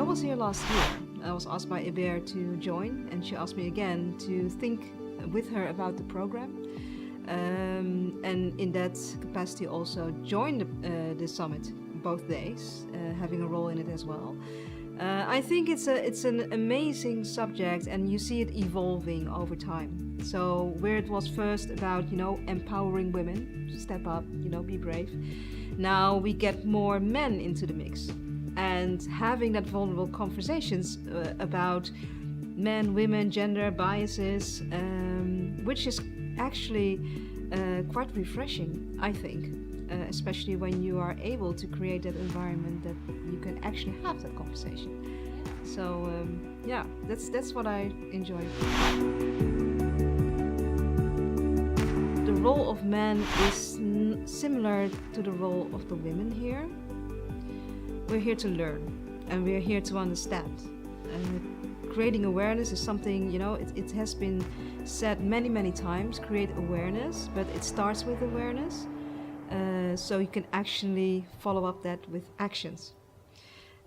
was here last year. I was asked by Hébert to join, and she asked me again to think with her about the program. And in that capacity also join the summit both days, having a role in it as well. I think it's an amazing subject, and you see it evolving over time. So where it was first about, empowering women, step up, be brave. Now we get more men into the mix, and having that vulnerable conversations about men, women, gender biases, which is actually quite refreshing, I think. Especially when you are able to create that environment that you can actually have that conversation. So that's what I enjoy. The role of men is similar to the role of the women here. We're here to learn, and we're here to understand. Creating awareness is something, it has been said many times, create awareness, but it starts with awareness. So you can actually follow up that with actions.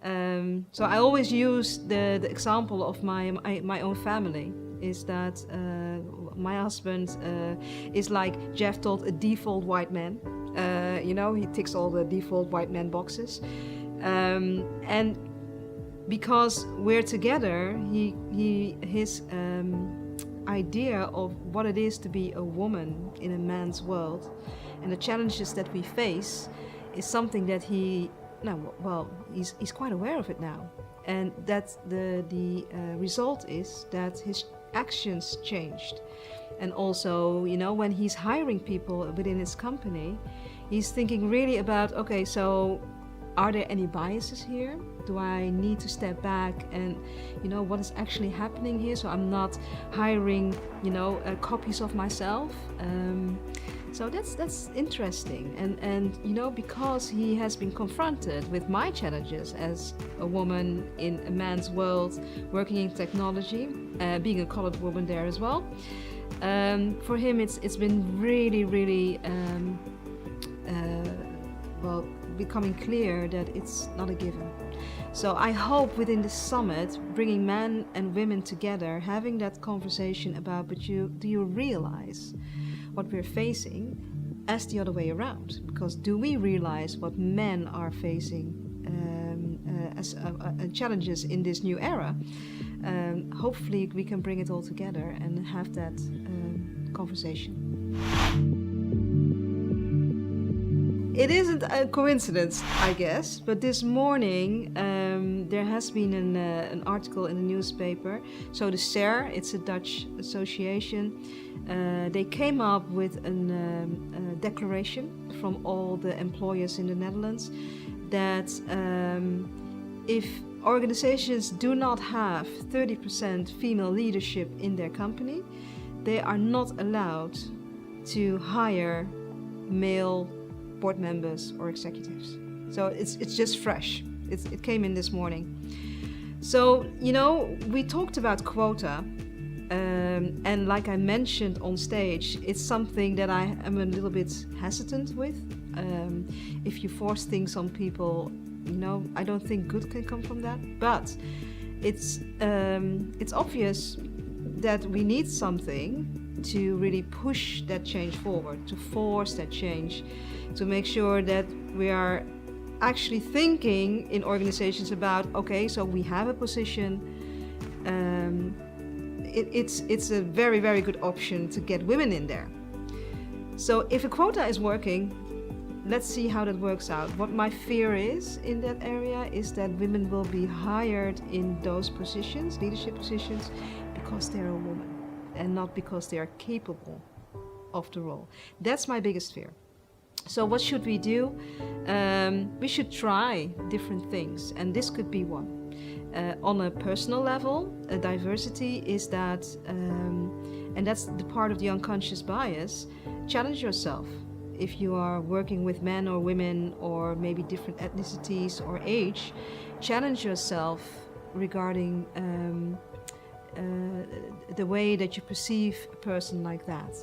So I always use the example of my own family, is that my husband is like Jeff told, a default white man. He ticks all the default white man boxes. And because we're together, his idea of what it is to be a woman in a man's world and the challenges that we face is something that he's quite aware of it now. And that the result is that his actions changed. And also, when he's hiring people within his company, he's thinking really about, okay, so are there any biases here? Do I need to step back and, what is actually happening here? So I'm not hiring, copies of myself. So that's interesting. And because he has been confronted with my challenges as a woman in a man's world, working in technology, being a colored woman there as well, for him it's been really becoming clear that it's not a given. So I hope within the summit, bringing men and women together, having that conversation about, do you realize what we're facing, as the other way around? Because do we realize what men are facing as challenges in this new era? Hopefully we can bring it all together and have that conversation. It isn't a coincidence, I guess, but this morning there has been an article in the newspaper. So the SER, it's a Dutch association, they came up with a declaration from all the employers in the Netherlands that if organizations do not have 30% female leadership in their company, they are not allowed to hire male board members or executives. So it's just fresh. It came in this morning. So, we talked about quota, and like I mentioned on stage, it's something that I am a little bit hesitant with. If you force things on people, I don't think good can come from that. But it's obvious that we need something to really push that change forward, to force that change, to make sure that we are actually thinking in organizations about, okay, so we have a position, it's a very good option to get women in there. So if a quota is working, let's see how that works out. What my fear is in that area is that women will be hired in those positions, leadership positions, because they're a woman and not because they are capable of the role. That's my biggest fear. So what should we do? We should try different things, and this could be one. On a personal level, diversity is that, and that's the part of the unconscious bias, challenge yourself. If you are working with men or women or maybe different ethnicities or age, challenge yourself regarding the way that you perceive a person like that.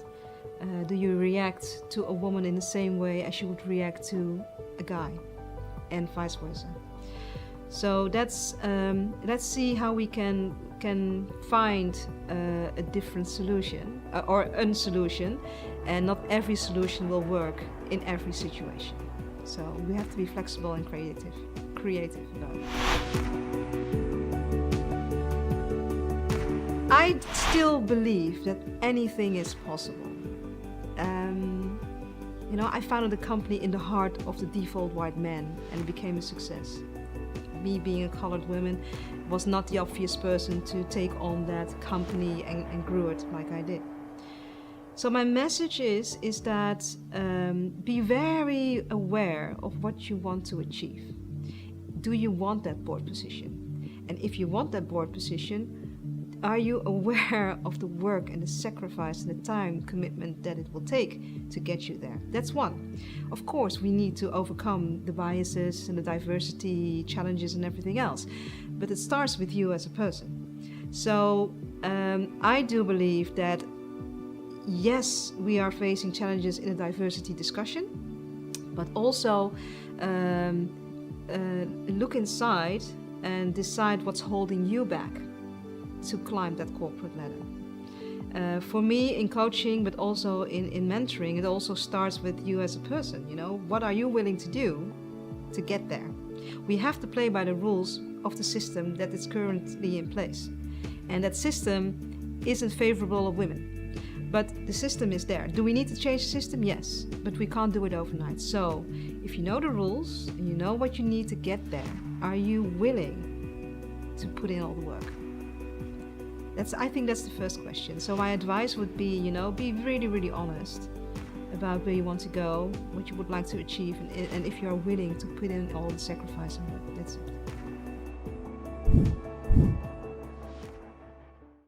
Do you react to a woman in the same way as you would react to a guy, and vice versa? So let's see how we can find a different solution or a solution, and not every solution will work in every situation. So we have to be flexible and creative about it. I still believe that anything is possible. I founded a company in the heart of the default white man, and it became a success. Me being a colored woman was not the obvious person to take on that company and grew it like I did. So my message is that be very aware of what you want to achieve. Do you want that board position? And if you want that board position, are you aware of the work and the sacrifice and the time commitment that it will take to get you there? That's one. Of course, we need to overcome the biases and the diversity challenges and everything else, but it starts with you as a person. So I do believe that yes, we are facing challenges in a diversity discussion, but also look inside and decide what's holding you back to climb that corporate ladder. For me, in coaching, but also in mentoring, it also starts with you as a person. What are you willing to do to get there? We have to play by the rules of the system that is currently in place, and that system isn't favorable of women. But the system is there. Do we need to change the system? Yes, but we can't do it overnight. So if you know the rules and you know what you need to get there, are you willing to put in all the work? I think that's the first question. So my advice would be, be really, really honest about where you want to go, what you would like to achieve, and if you are willing to put in all the sacrifice and work. That's it.